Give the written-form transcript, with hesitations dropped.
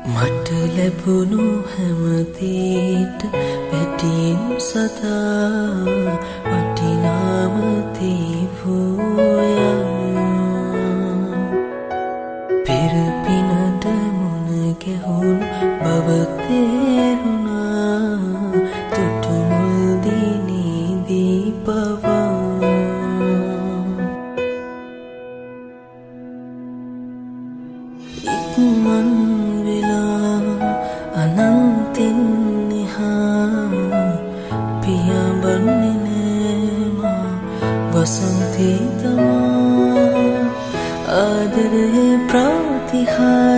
මට ලැබුණු හැමදේට පැටියෙන් සදා වටිනාම තීවෝයා පෙර පිනට මුණ ගැහුණු බව තේරුණා තුටුමුල් දිනේදී පවා ඉක්මන් අනන්තෙන් එහා පියාඹන්නේ නෑ මා වසන්තේ තමා ආදරේ ප්‍රතිහාර